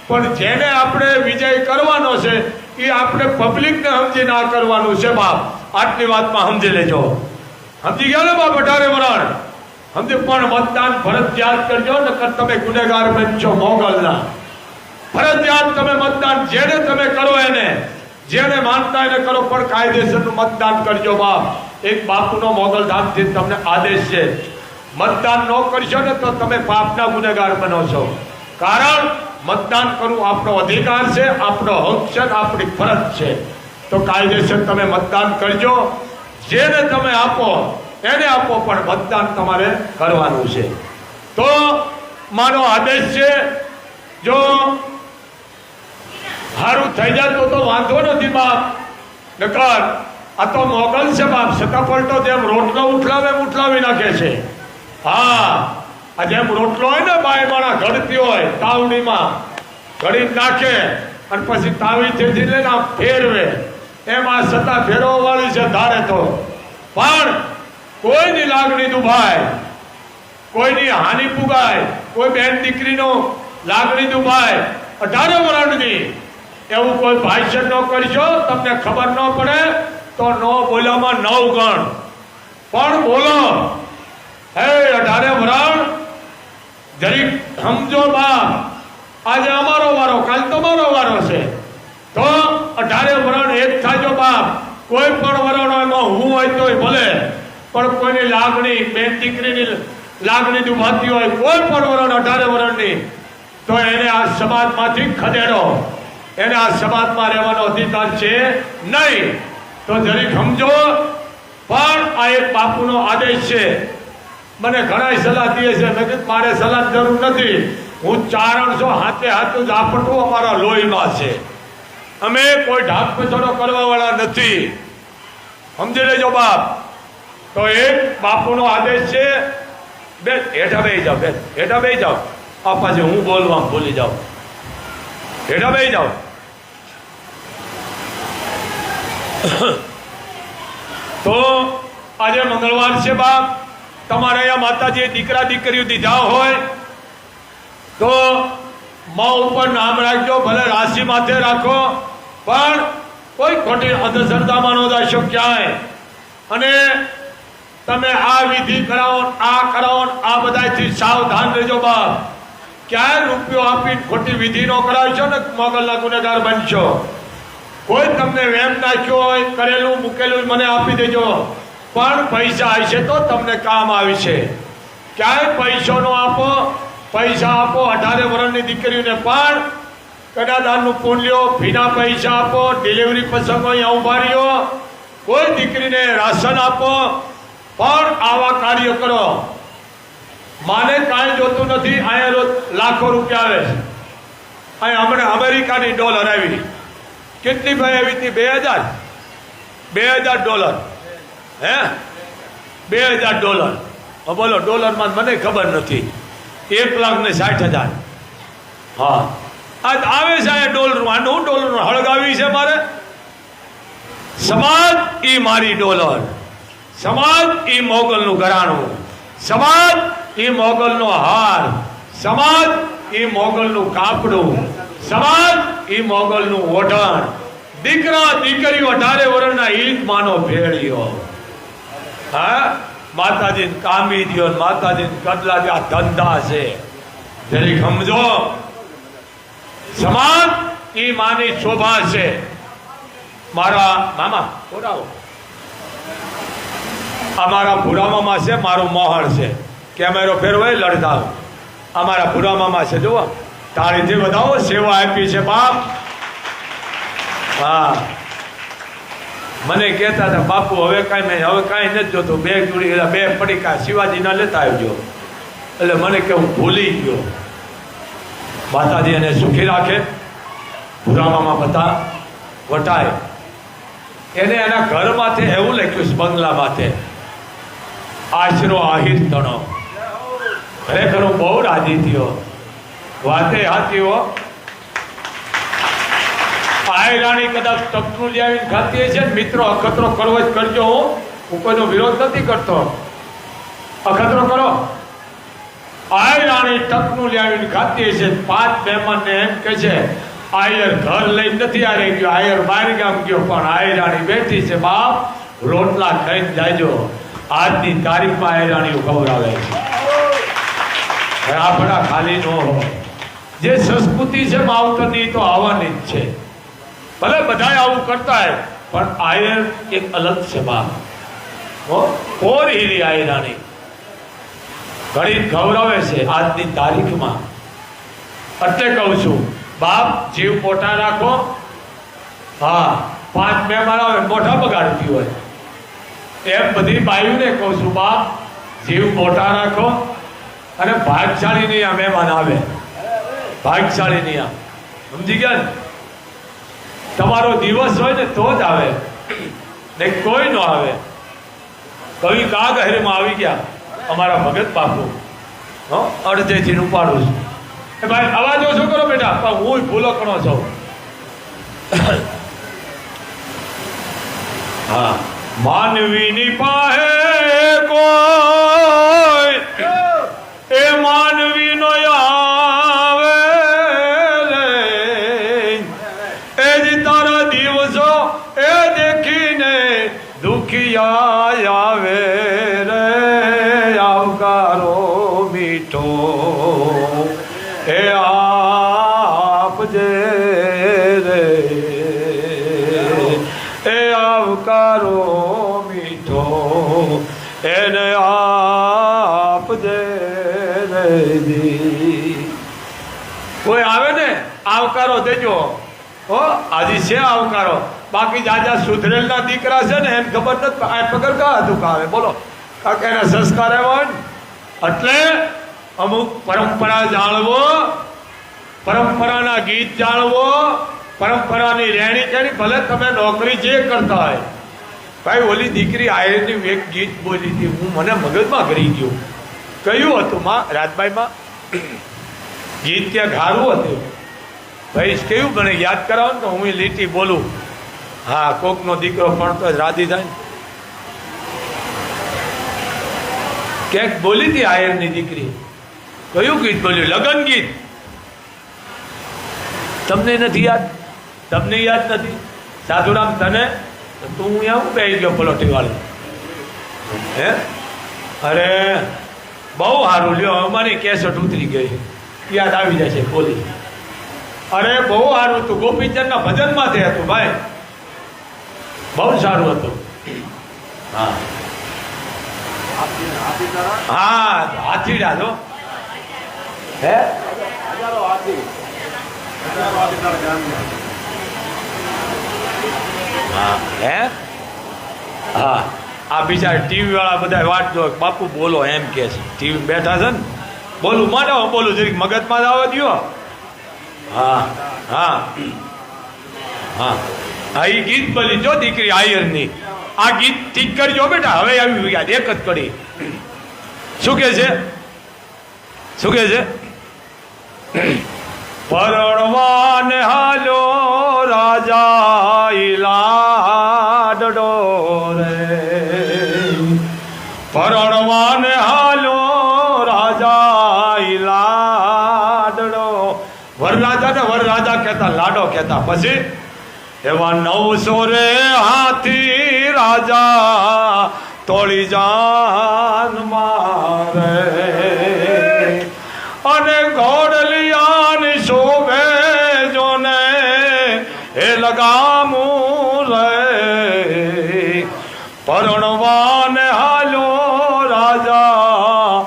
પણ જેને આપણે વિજય કરવાનો છે એ આપણે પબ્લિકને સમજી ના કરવાનું છે બાપ. આટલી વાતમાં સમજી લેજો. સમજી ગયા ને બાપ? 18 વરણ સમજી. પણ મતદાન ફરજિયાત કરજો, નકર તમે ગુનેગાર બનશો મોગલના. ફરજિયાત તમે મતદાન જેને તમે કરો એને, જેને માનતા એને કરો, પણ કાયદેસરનું મતદાન કરજો બાપ. એક બાપુનો મોગલ ધામથી તમને આદેશ છે. મતદાન ન કરશો ને તો તમે પાપના ગુનેગાર બનો છો. કારણ મતદાન કરવું આપણો અધિકાર છે, આપણો હક છે, આપણી ફરજ છે. તો કાયદેસર તમે મતદાન કરજો. જેને તમે આપો એને આપો, પણ મતદાન તમારે કરવાનું છે. તો મારો આદેશ છે. જો સારું થઈ જાય તો વાંધો નથી બાપ. નકર આ તો મોગલ છે બાપ. સતાપલટો જેમ રોટલો ઉઠલાવી નાખે છે. હા, આ જેમ રોટલો હોય ને બાય માણા ઘડતી હોય તાવડીમાં ઘડી નાખે અને પછી તાવીથી લઈને આમ ફેરવે. એમાં સતા ફેરવા વાળી છે ધારે તો. પણ કોઈની લાગણી દુભાય, કોઈની હાનિ પુગાય, કોઈ બેન દીકરીનો લાગણી દુભાય 18 વરણની એવું કોઈ ભાષ્ય ન કરશો. તમને ખબર ન પડે તો ન બોલ્યામાં 9 ગણ. પણ બોલો. હે 18 વરણ જરીક સમજો બાપ. આજે અમારો વારો, કાલ તમારો વારો છે. તો 18 વરણ એક થાજો બાપ. કોઈ પણ વરણ એમાં હું હોય તોય ભલે, પણ કોઈની લાગણી, બેન દીકરીની લાગણી દુભાતી હોય, કોઈ પણ વરણ 18 વરણની, તો એને આ સમાજમાંથી ખદેડો. એને આ સમાજમાં રહેવાનો અધિકાર છે નહીં. તો જરીક સમજો. પણ આ એક બાપુનો આદેશ છે. મને ઘણા સલાહ દે છે. મેં કીધું મારે સલાહ જરૂર નથી. હું ચારણ છું, હાથે હાથું ઝાપટું અમારા લોહીમાં છે. અમે કોઈ ઢાક પછાડો કરવા વાળા નથી. સમજી લેજો બાપ. તો એક બાપુનો આદેશ છે. બેન હેઠા બેસી જાઓ. બેન હેઠા બેસી જાઓ. આ પાછી હું બોલવા ભૂલી જાઉં. હેઠા બેસી જાઓ. તો આજે મંગળવાર છે બાપ. તમારે અહીંયા માતાજીએ દીકરા દીકરીઓ દીધા હોય તો માં ઉપર નામ રાખજો. ભલે રાશિ માથે રાખો, પણ કોઈ ખોટી અંધશ્રદ્ધામાં ન જાશો ક્યાંય. અને તમે આ વિધિ કરાવો, આ કરાવો, આ બધાથી સાવધાન રહેજો બાપ. ક્યાંય રૂપિયો આપી ખોટી વિધિ ન કરાવશો ને મોગલના ગુનેગાર બનશો. કોઈ તમને વેમ નાખ્યો હોય, કરેલું મૂકેલું મને આપી દેજો, પણ પૈસા હશે તો તમને કામ આવશે. ક્યાંય પૈસો નો આપો. પૈસા આપો 18 વર્ષની દીકરીઓને પણ કન્યાદાનનું પુણ્ય, ફીના પૈસા આપો, ડિલિવરી પ્રસંગો અહીંયા ઉભા રહ્યો. કોઈ દીકરીને રાશન આપો, પણ આવા કાર્ય કરો. માને કાંઈ જોતું નથી. અહીંયા રોજ લાખો રૂપિયા આવે છે. અહીંયા હમણાં અમેરિકાની ડોલર આવી. કેટલી ભાઈ આવી હતી? 2000 હે $2000. બોલો ડોલરમાં મને ખબર નથી. 1,60,000. હા આજ આવે છે અહીંયા ડોલરમાં. આનું ડોલર હળગાવી છે મારે. સમાજ ઈ મારી ડોલર, સમાજ ઈ મોગલનું ઘરાણું, સમાજ ઈ મોગલનો હાર, સમાજ ઈ મોગલનું કાપડું, સમાજ ઈ મોગલનું ઓઢણ. દીકરા દીકરીઓ 18 વર્ષના ઈદ માનો ભેળિયો. હા માતાજીને કામી દો, માતાજીને કદલા દો. આ ધંધા છે, જરી સમજો. સમાજ ઈ માની શોભા છે. મારા મામા બોલાવો. અમારા ભૂરા મામા છે, મારું મોહણ છે. કેમેરો ફેરવાય લડતા. અમારા ભૂરા મામા છે. જુઓ તાળીથી બધાઓ સેવા આપી છે બાપ. હા મને કહેતા હતા બાપુ હવે કાંઈ નહીં, હવે કાંઈ નથી જોતું. 2 જોડી 2 પડીકા શિવાજીના લેતા આવજો. એટલે મને કે હું ભૂલી ગયો. માતાજી એને સુખી રાખે. ભૂરા મામા બધા વટાય. એને એના ઘરમાંથી એવું લખ્યું છે બંગલા માથે, આશરો આહિર તણો. ખરેખર હું બહુ રાજી થયો. વાતે હાથી હો. આયરાણી કદાચ ટપનું લાવીને ખાતી છે. મિત્રો અખતરો કરવો જ કરજો. હું કોઈનો વિરોધ નથી કરતો. અખતરો કરો. આયરાણી ટપનું લાવીને ખાતી છે. 5 મહેમાનને એમ કે છે આયર ઘર લઈ નથી આ રહી ગયો, આયર બહાર ગામ ગયો, પણ આયરાણી બેઠી છે. બાપ રોટલા ખાઈને જાયજો. આજની તારીખમાં આયરાણીઓ ખવડાવે છે. આપણા ખાલી ન હોય. જે સંસ્કૃતિ છે માવતરની તો આવવાની જ છે. ભલે બધા આવું કરતા હોય પણ આયર એક અલગ છે બાપ. કોર હીરી આયરાણી ઘણી ગૌરવે છે આજની તારીખમાં. એટલે કહું છું બાપ જીવ મોટા રાખો. હા 5 મહેમાન આવે મોઢા બગાડતી હોય એમ બધી બાયુને કહું છું બાપ જીવ મોટા રાખો. અને ભાગશાળી ની આ મહેમાન આવે. ભાગશાળી ની આ સમજી ગયા ને. તમારો દિવસ હોય ને તો જ આવે, ને કોઈ ન આવે. કવિ કાગહેરમાં આવી ગયા અમારા ભગત બાપુ. અડધેથી ઉપાડું છું. ભાઈ અવાજ ઓછો કરો બેટા. પણ હું ભૂલો કણો છું. હા માનવીની પાસે કોઈ એ માનવી નો આવે એ જ તારા દિવસો એ દેખીને દુખિયા આવે રે. આવકારો મીઠો એ આપજે રે. એ આવકારો મીઠો એને આપજે રે. કોઈ આવે ને આવકારો દેજો. હો આજે છે આવકારો. બાકી જાજા સુધરેલના દીકરા છે ને એને ખબર નથી આ પગર કા હતું કાવે. બોલો કાકે એના સંસ્કાર એવા હોય ને. એટલે અમુક પરંપરા જાણવો, પરંપરાના ગીત જાણવો, પરંપરાની રહેણી કહેણી. ભલે તમે નોકરી જે કરતા હોય. ભાઈ ઓલી દીકરી આયરની એક ગીત બોલી હતી, હું મને મગજમાં કરી ગયું. કયું હતું માં રાજભાઈમાં ગીત? ત્યાં ગારું હતું ભાઈ. કેવું મને યાદ કરાવો ને તો હું લીટી બોલું. હા કોકનો દીકરો ભણતો જ રાજી થાય ને. ક્યાંક બોલી હતી આયરની દીકરી. કયું ગીત બોલ્યું? લગન ગીત. તમને નથી યાદ? તમને યાદ નથી? સાધુરામ તને? તું અહીંયા હું બેસી ગયો પલોટી વાળી. હે અરે બહુ સારું લ્યો. અમારી કેસેટ ઉતરી ગઈ, યાદ આવી જાય છે બોલી. અરે બહુ સારું હતું. ગોપીચંદના ભજનમાંથી હતું ભાઈ. બહુ સારું હતું. હા હા હાથીડા જો. હે હા હે હા આ બિચારા ટીવી વાળા બધા વાટ જો બાપુ બોલો એમ કે છે, ટીવી બેઠા છે ને, બોલું માનો બોલું જરીક મગજમાં જ આવવા દો. હા હા હા હા, એ ગીત બોલી જો દીકરી આયરની, આ ગીત ઠીક કરજો બેટા. હવે આવી યાદ એક જ કરી. શું કે છે, શું કે છે? પરણવાને હાલો રાજા લાડડો રે, પરણવાને હાલો રાજા લાડડો. વરરાજા ને વરરાજા કહેતા, લાડો કહેતા. પછી એવા 900 રે હાથી રાજા તોળી જાન મારે, અને ઘોડલિયાની શોભે જોને એ લગામું રે, પરણવાને હાલો રાજા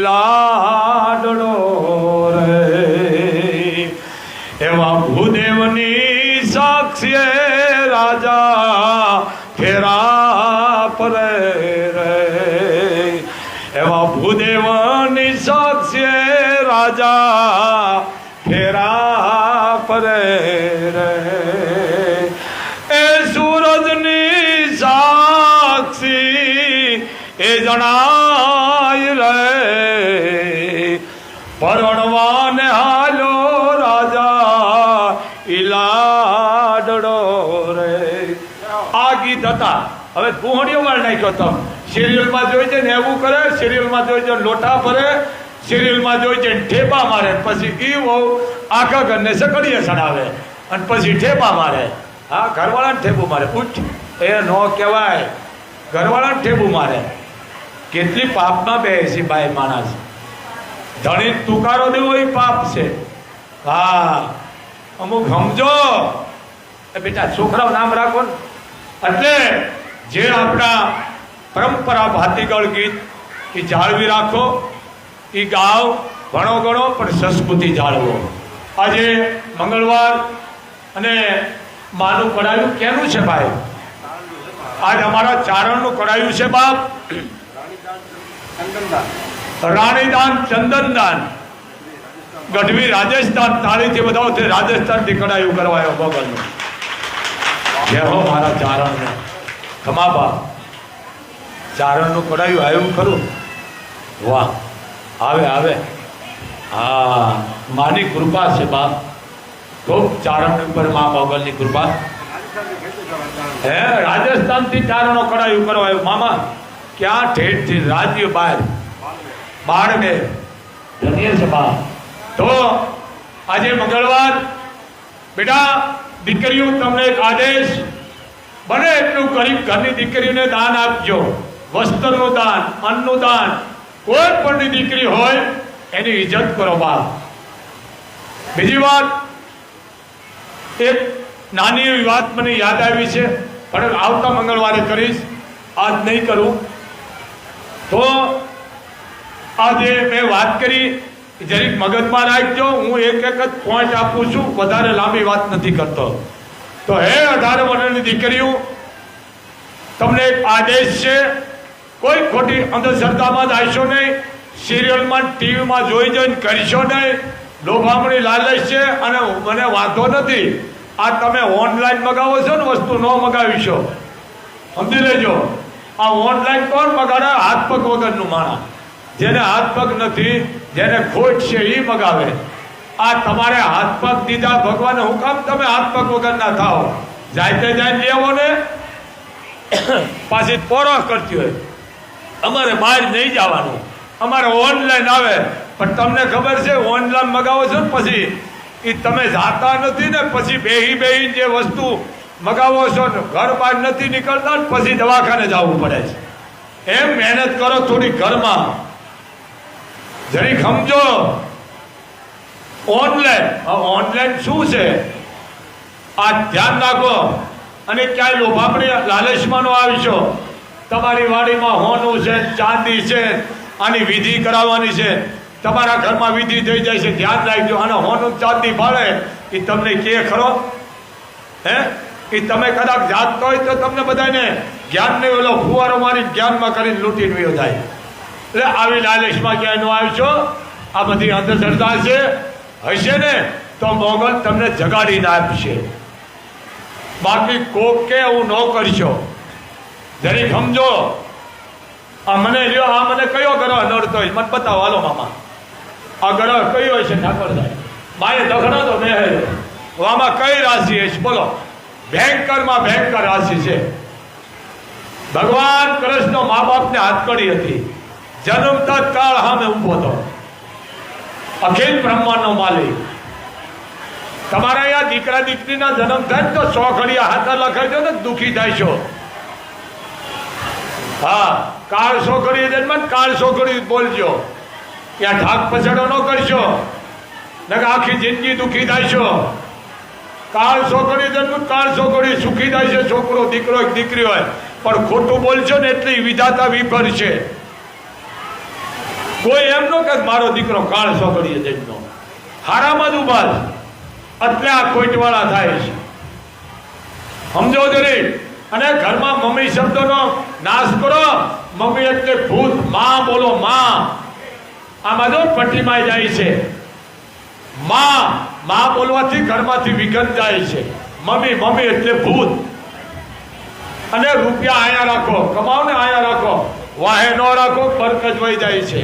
લાડડો રે. એવા ભૂદેવની સાક્ષીએ રાજા ફેરા પરે રે, એવા ભૂદેવની સાક્ષીએ રાજા ફેરા પરે રે. એ સૂરજની સાક્ષી એ જણાય રે, પરણવાને હાલો રાજા લાડડો રે. આ ગીત હતા. હવે કુહણીઓ મારી નાખ્યો તો સિરિયલમાં જોઈ છે ને એવું કરે, સિરિયલમાં જોઈ છે લોટા ભરે, સિરિયલમાં જોઈ છે ઠેપા મારે, પછી ઈ બહુ આખા ઘરને સકડીએ ચડાવે અને પછી ઠેપા મારે. હા, ઘરવાળાને ઠેપું મારે. ઉઠ, એ નો કહેવાય. ઘરવાળાને ઠેપું મારે. કેટલી પાપમાં બે છે ભાઈ માણસ. ધણી તુકારો દેવો એ પાપ છે. હા, અમુક સમજો એ બેટા, છોકરાઓ નામ રાખો ને. એટલે જે આપણા પરંપરા ભાતીગળ ગીત એ જાળવી રાખો, એ ગાવ, ઘણો ઘણો પણ સંસ્કૃતિ જાળવો. આજે મંગળવાર અને માનું કડાયું કેનું છે ભાઈ? આજ અમારા ચારણનું કડાયું છે બાપ. રાણીદાન ચંદનદાન, ગઢવી રાજસ્થાન. તાળીથી બધા રાજસ્થાનથી કડાયું કરવાયો ભગવાનનું. જય હો મારા ચારણને. ખમા બાપ, ચારણનું કડાયું આવ્યું ખરું? વાહ, આવે આવે. હા, માની કૃપા છે બાપ. ખૂબ ચારણ ઉપર મા મોગલની કૃપા. હે, રાજસ્થાનથી ચારણો કડાયું કરવાયું. મામા ક્યાં ઠેઠથી રાજ્ય બહાર બાળને ધન્ય છે બાપ. તો આજે મંગળવાર બેટા, દીકરીઓ તમને એક આદેશ, બને એટલું ગરીબ ઘરની દીકરીઓને દાન આપજો. વસ્ત્રનું દાન, અન્નનું દાન. કોઈ પણની દીકરી હોય એની ઇજ્જત કરો બાપ. બીજી વાત, એક નાની એવી વાત મને યાદ આવી છે, પણ આવતા મંગળવારે કરીશ, આજ નહીં કરું. તો આજે મેં વાત કરી, જરીક મગજમાં રાખજો. હું એક એક જ પોઈન્ટ આપું છું, વધારે લાંબી વાત નથી કરતો. તો હે 18 વર્ષની દીકરીઓ, તમને એક આદેશ છે, કોઈ ખોટી અંધશ્રદ્ધામાં જ આવશો નહીં. સિરિયલમાં ટીવીમાં જોઈને કરશો નહીં. લોભામણી લાલચ છે. અને મને વાંધો નથી, આ તમે ઓનલાઈન મગાવો છો ને, વસ્તુ ન મગાવીશો, સમજી લેજો. આ ઓનલાઈન કોણ મગાડે? હાથ પગ વગરનું માણસ. જેને હાથ પગ નથી, જેને ખોટ છે એ મગાવે. આ તમારે હાથ પગ દીધા ભગવાને, હું કામ તમે હાથ પગ વગર ના થાઓ? જાતે જઈને લેવો ને, પાછી પોરો કરતી હોય. અમારે બહાર નહીં જવાનું, અમારે ઓનલાઈન આવે. પણ તમને ખબર છે, ઓનલાઈન મગાવો છો ને પછી એ તમે જાતા નથી ને, પછી બેહી જે વસ્તુ મગાવો છો ને, ઘર બહાર નથી નીકળતા ને, પછી દવાખાને જવું પડે છે. એમ મહેનત કરો થોડી ઘરમાં, જરી સમજો. ઓનલાઈન શું છે આ ધ્યાન રાખો. અને ક્યાંય લોભામણી લાલચમાં નો આવીશો. તમારી વાડીમાં હોનું છે, ચાંદી છે, આની વિધિ કરાવવાની છે, તમારા ઘરમાં વિધિ થઈ જાય છે, ધ્યાન રાખજો. અને હોનું ચાંદી ભાડે એ તમને કે ખરો? હે, એ તમે કદાચ જાગતો હોય તો તમને બધાને જ્ઞાનને ઓલો ફુવારો મારી જ્ઞાનમાં કરીને લૂંટીને વયો જાય. એટલે આવી લાલચમાં ક્યાંય ન આવશો. આ બધી અંધશ્રદ્ધા છે, હશે ને તો મોગલ તમને જગાડીને આપશે. બાકી કોક કે એવું ન કરશો. જરી સમજો. આ મને લ્યો, આ મને કયો ગ્રહ નડતો હોય મને બતાવો. હાલો મામા, આ ગ્રહ કયો હોય છે ઠાકોર સાહેબ? માએ દખડો તો મેં આમાં કઈ રાશિ છે બોલો? ભયંકરમાં ભયંકર રાશિ છે. ભગવાન કૃષ્ણ મા બાપને હાથકડી હતી. જન્મતા કાળ સામે ઊભો હતો. અખિલ બ્રહ્માંડનો માલિક. તમારા અહીંયા દીકરા દીકરીના જન્મ થાય તો 100 ઘડિયા હાથ લખાઈ દો ને દુઃખી થાય છો. હા, કાળ 100 ઘડી જન્મ કાળ 100 ઘડી બોલજો. ત્યાં ઢાક પછાડો ન કરશો, ને આખી જિંદગી દુઃખી થાય છો. કાળ 100 ઘડી જન્મ કાળ 100 ઘડી સુખી થાય છે. છોકરો દીકરો એક દીકરી હોય પણ ખોટું બોલશો ને એટલી વિધાતા વિભર છે. કોઈ એમ ન કે મારો દીકરો કાળ 100 ઘડી જન્મનો, હારામાં જ ઉભા છે. એટલે આ ખોટવાળા થાય છે. સમજો જરી. અને ઘરમાં મમ્મી શબ્દનો નાશ કરો. મમ્મી એટલે ભૂત. માં બોલો, માં. આમાં જો પટ્ટીમાં જાય છે. માં બોલવાથી ઘરમાંથી વિઘન જાય છે. મમ્મી મમ્મી એટલે ભૂત. અને રૂપિયા આયા રાખો, કમાઓ ને આયા રાખો, વાહે ન રાખો, બરકત વહી જાય છે.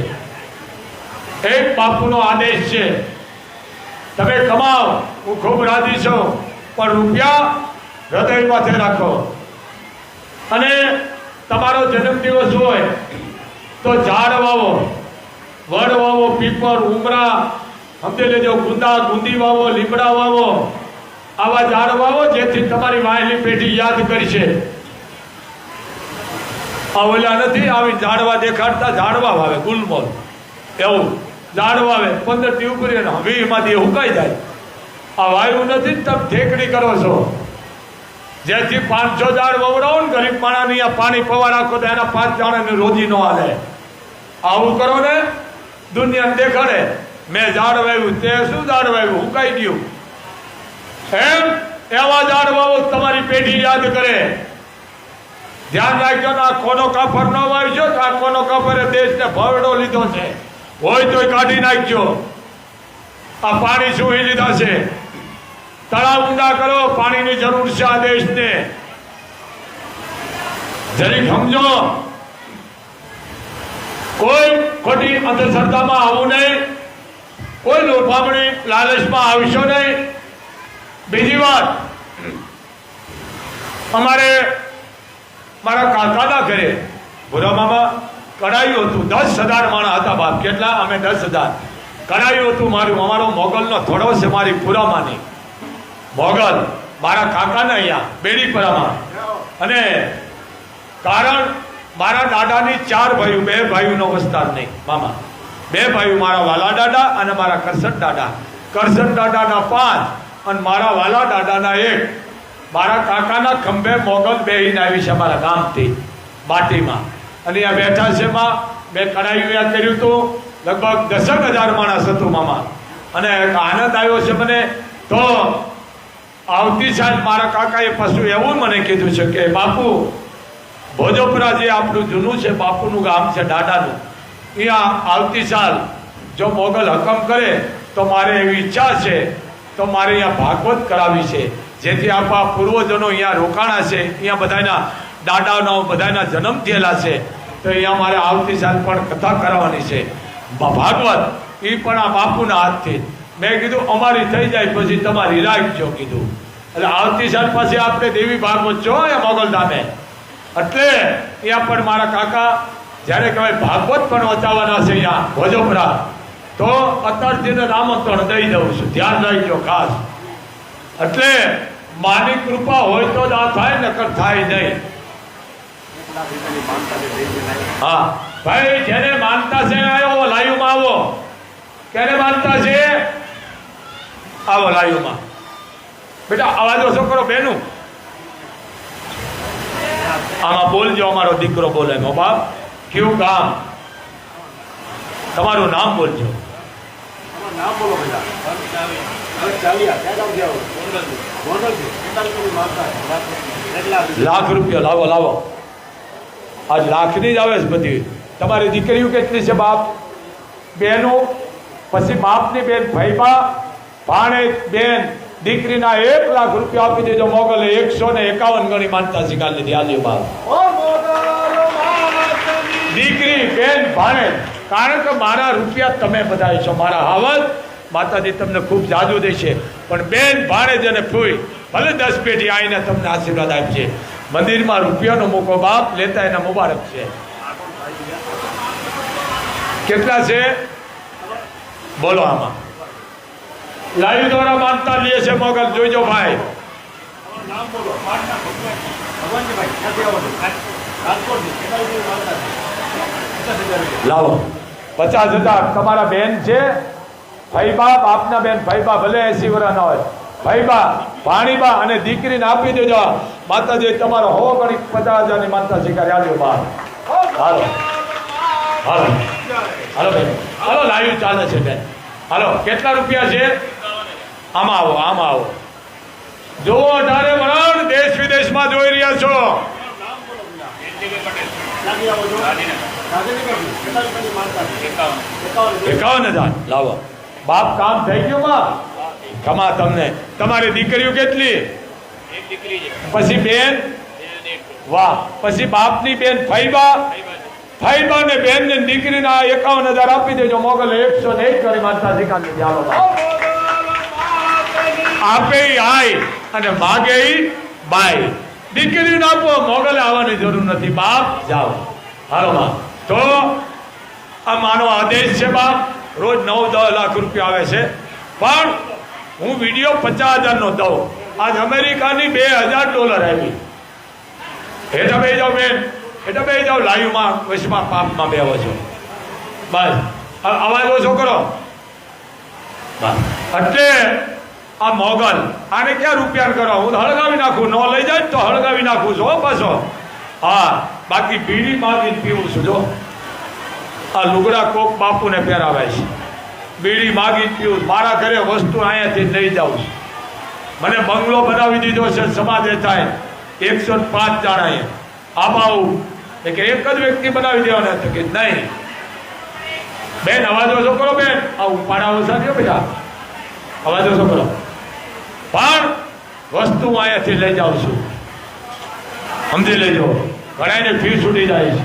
એક બાપુનો આદેશ છે, તમે કમાઓ, હું ખૂબ રાજી છું, પણ રૂપિયા હૃદયમાંથી રાખો. અને તમારો જન્મદિવસ હોય તો ઝાડ વાવો, વડ વાવો, પીપર, ઉમરા, સમજી લેજો, ગુંદા ગુંદી વાવો, લીમડા વાવો. આવા ઝાડ વાવો જેથી તમારી વાહેલી પેઢી યાદ કરશે. આ ઓલા નથી આવી ઝાડવા દેખાડતા, ઝાડવા વાવે ગુલમોલ એવું ઝાડ વાવે 15 દી ઉપર 20 દી હુકાઈ જાય. આ વાયુ નથી, તમે ઠેકડી કરો છો. જેથી 500 ઝાડ વવડાવો ને ગરીબ માણસની આ પાણી પવા રાખો તો એના 5 જણાને રોજી ન હાલે. આવું કરો ને દુનિયાને દેખાડે મેં ઝાડ વાવ્યું, તે શું ઝાડ વાવ્યું, હુકાઈ ગયું. એમ એવા ઝાડ વાવો તમારી પેઢી યાદ કરે. ધ્યાન રાખજો ને, આ કોનો કાફર ન વાવજો તો આ કોનો કાફરે દેશને ભવડો લીધો છે. હોય તો કાઢી નાખજો. આ પાણી સુઈ લીધા છે. તળાવ ઊંડા કરો, પાણીની જરૂર છે આ દેશને. જરીક સમજો. કોઈ ખોટી અંધશ્રદ્ધામાં આવવું નહીં, કોઈ લોભામણી લાલચમાં આવશો નહીં. બીજી વાત, અમારે મારા કાકાના ઘરે ભૂરા મામા કરાયું હતું. 10,000 માણસ હતા બાપ. કેટલા? અમે 10,000 કરાયું હતું. મારું અમારો મોગલનો થોડો છે, મારી પુરામાની મોગલ મારા કાકાને અહીંયા બેડીપરામાં. અને કારણ મારા દાદાની 4 ભાઈઓ, 2 ભાઈઓનો વિસ્તાર નહીં મામા. 2 ભાઈઓ, મારા વાલા દાદા અને મારા કરસન દાદા. કરસન દાદાના 5 અને મારા વાલા દાદાના 1. મારા કાકાના ખંભે મોગલ બેહીને આવી છે અમારા ગામથી માટીમાં. અને અહીંયા બેઠા છે માં. મેં કરાયું યાદ કર્યું હતું. લગભગ 10,000 માણસ હતું મામા. અને આનંદ આવ્યો છે મને. તો આવતી સાલ મારા કાકાએ પાછું એવું મને કીધું છે કે બાપુ ભોજપુરા જે આપણું જૂનું છે, બાપુનું ગામ છે દાદાનું, અહીંયા આવતી સાલ જો મોગલ હકમ કરે તો મારે એવી ઈચ્છા છે તો મારે અહીંયા ભાગવત કરાવી છે. જેથી આપણા પૂર્વજનો અહીંયા રોકાણા છે, અહીંયા બધાના દાદાનો બધાના જન્મ થયેલા છે. તો અહીંયા મારે આવતી સાલ પણ કથા કરાવવાની છે ભાગવત. એ પણ આ બાપુના હાથથી. મેં કીધું અમારી થઈ જાય પછી તમારી રાખજો કીધું. એટલે આવતી સાલ પછી આપણે દેવી ભાગવત છો એ મોગલ ધામે. એટલે અહીંયા પણ મારા કાકા જ્યારે કહેવાય ભાગવત પણ વચાવવાના છે અહીંયા ભોજપુરા. તો અત્યારથી આમંત્રણ દઈ દઉં છું, ધ્યાન રાખજો ખાસ. એટલે માની કૃપા હોય તો જ આ થાય, નકર થાય નહીં. હા ભાઈ, જેને માનતા છે આવો લાઈવમાં આવો. ક્યારે માનતા છે? આવો લાઈવમાં. બેટા અવાજો શું કરો બેનું? આમાં બોલજો. અમારો દીકરો બોલે. મો બાપ કયું ગામ? તમારું નામ બોલજો. લાખ રૂપિયા લાવો લાવો. આજ લાખની જ આવે છે બધી. તમારી દીકરીઓ કેટલી છે બાપ? બહેનો, પછી બાપની બેન ભાઈબા, ભાણે બેન, દીકરીના 1 લાખ રૂપિયા આપી દેજો. મોગલે 151 ગણી માનતા શીખા લીધી. આલ્યો બાપ. દીકરી, બેન, ભાણે, કારણ કે મારા રૂપિયા તમે બધા છો, મારા હાવત માતાજી તમને ખૂબ જાજુ દેશે. પણ બેન, ભાણેજ અને ફૂઈ ભલે 10 પેઢી આવીને તમને આશીર્વાદ આપશે. મંદિરમાં રૂપિયાનો મૂકો બાપ, લેતા એના મુબારક છે. કેટલા છે બોલો? આમાં લાઈવ દ્વારા માનતા લે છે મોગલ. જોઈજો ભાઈ. લાવો 50,000. તમારા બેન છે ભાઈબા, બાપના બેન ભાઈબા, ભલે 80 વર્ષ ના હોય, ભાઈબા, ભાણીબા અને દીકરીને આપી દેજો. માતાજી તમારો 100 ગણી 50,000 ની માનતા સ્વીકારી. આવ્યો બાર. હાલો હાલો હાલો બેન, હાલો લાઈવ ચાલે છે બેન. હાલો કેટલા રૂપિયા છે? આમાં આવો, આમાં આવો. જો 18 વર્ષ દેશ વિદેશમાં જોઈ રહ્યા છો. 51,000 લાવો બાપ. કામ થઈ ગયું બાપ. કમા તમને. તમારી દીકરીઓ કેટલી? પછી બેન, વાહ. પછી બાપની બેન ફઈબા, ફઈબા ને બેન ને દીકરીના 51,000 આપી દેજો. મોગલ 101 કરી માનતા શીખાની ચાલો આપે આય અને માગે બાય. દીકરીને આપો, મોગલે આવવાની જરૂર નથી બાપ. જાઓ હાલો માં. તો આ માનો આદેશ છે બાપ. રોજ 9-10 લાખ રૂપિયા આવે છે, પણ હું વિડીયો 50,000 નો દઉં. આજ અમેરિકાની $2,000 આવી. હેઠા બે જાઓ બેન, હેઠા બે જાઓ. લાઈવમાં વચમાં પાપમાં બેવો છો બસ. અવાજ ઓછો કરો બસ. એટલે આ મોગલ આને ક્યાં રૂપિયા કરો? હું હળગાવી નાખું. ન લઈ જાય તો હળગાવી નાખું છું પાછો. હા, બાકી બીડી માગીને પીવું છું. જો આ લુગડા કોક બાપુને પહેરાવે છે, બીડી માગીને પીવું. મારા ઘરે વસ્તુ અહીંયાથી લઈ જાઉં છું. મને બંગલો બનાવી દીધો છે સમાજે થાય 105 જણાએ. આમાં આવું કે એક જ વ્યક્તિ બનાવી દેવાના તો કે નહીં. બેન અવાજ ઓછો કરો બેન. આ ઉપાડા ઓછા થયો બેટા, અવાજ ઓછો કરો. પણ વસ્તુ અહીંયાથી લઈ જાઉં છું, સમજી લેજો. ઘણાને ફી છૂટી જાય છે.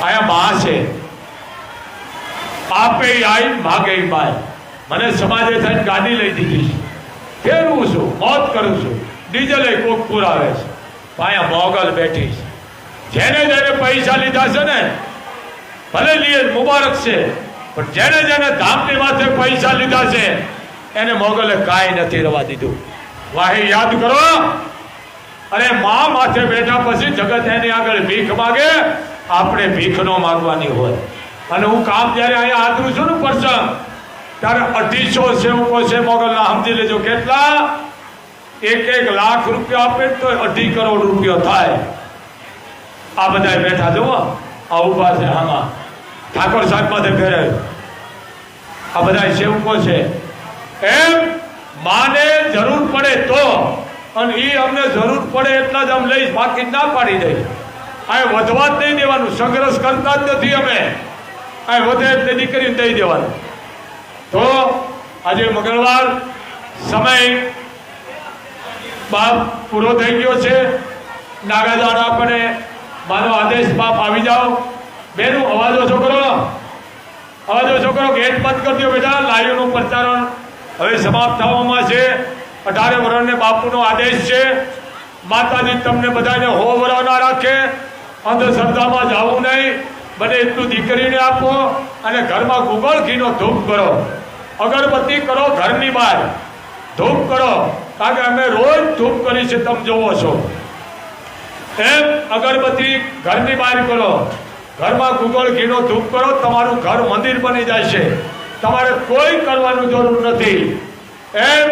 આયા બા છે, આપે આઈ માગે બાય. મને સમાજે થઈને ગાડી લઈ દીધી છે, ફેરવું છું, મોત કરું છું. ડીઝલ કોક પુરાવે છે. અહીંયા મોગલ બેઠી છે. જેને જેને પૈસા લીધા છે ને, ભલે લીએ મુબારક છે, પણ જેને જેને ધામની માથે પૈસા લીધા છે એને મોગલે કાંઈ નથી રવા દીધું. વાહી યાદ કરો. અરે મા માથે બેઠા પછી જગત એની આગળ ભીખ માગે, આપણે ભીખ નો માગવાની હોય. અને હું કામ જયારે અહીંયા આદરું છું ને પ્રસંગ, ત્યારે 250 સેવકો છે મોગલના. સમજી લેજો કેટલા? 1-1 લાખ રૂપિયા આપે તો 2.5 કરોડ રૂપિયા થાય. આ બધા બેઠા જુઓ, આ ઉભા છે. આમાં ઠાકોર સાહેબ માથે ફેરે. આ બધા સેવકો છે. એમ માને જરૂર પડે તો, અને એ અમને જરૂર પડે એટલા જ આમ લઈશ, બાકી ના પાડી દઈશ. આ વધવા જ નહીં દેવાનું. સંઘર્ષ કરતા જ નથી અમે. આ વધે એટલે દીકરીને દઈ દેવાનું. તો આજે મંગળવાર સમય બાપ પૂરો થઈ ગયો છે. નાગાજાણ આપણે માનો આદેશ બાપ આવી જાઓ. બેનું અવાજ ઓછો કરો, અવાજ ઓછો કરો. ગેટ બંધ કરી દો બેટા. લાઈવનું પ્રચારણ હવે સમાપ્ત થવામાં છે. 18 વર્ષને બાપુનો આદેશ છે. માતાજી તમને બધાને હોવરા ના રાખે. અંધશ્રદ્ધામાં જવું નહીં. બને એટલું દીકરીને આપો અને ઘરમાં ગુગળ ઘીનો ધૂપ કરો, અગરબત્તી કરો, ઘરની બહાર ધૂપ કરો. કારણ કે અમે રોજ ધૂપ કરી છે, તમે જોવો છો. એમ અગરબત્તી ઘરની બહાર કરો, ઘરમાં ગુગળ ઘીનો ધૂપ કરો. તમારું ઘર મંદિર બની જાય છે. તમારે કોઈ કરવાનું જરૂર નથી. એમ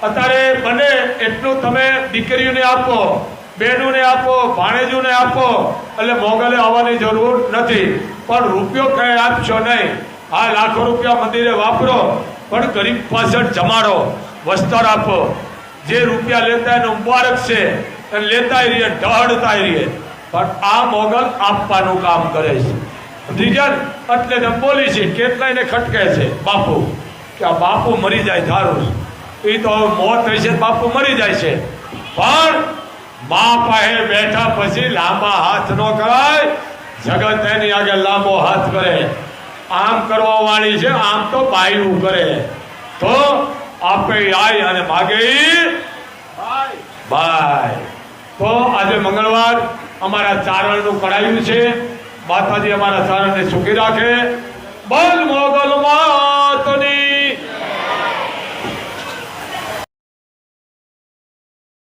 અત્યારે બને એટલું તમે દીકરીઓને આપો, બહેનોને આપો, ભાણેજોને આપો. એટલે મોગલે આવવાની જરૂર નથી. પણ રૂપિયો કઈ આપશો નહીં. આ લાખો રૂપિયા મંદિરે વાપરો, પણ ગરીબ પાછળ જમાડો, વસ્ત્ર આપો. જે રૂપિયા લેતા એનો મુબારક છે, અને લેતા રહીએ ઢળતા રહીએ, પણ આ મોગલ આપવાનું કામ કરે છે. રીજન એટલે ને બોલી છે, કેટલાયને ખટકે છે બાપુ કે આ બાપુ મરી જાય ધારું, એ તો હવે મોત હોય છે, બાપુ મરી જાય છે, પણ મા પાસે બેઠા પછી લાંબા હાથ ન કરાય. જગત એની આગળ લાંબો હાથ કરે, આમ કરવા વાળી છે, આમ તો બાયું કરે. તો આપે આય અને માગે બાય. તો આજે મંગળવાર અમારા ચારણનું કરાયું છે. માતાજી અમારા ચારણને સુખી રાખે. બોલ મોગલ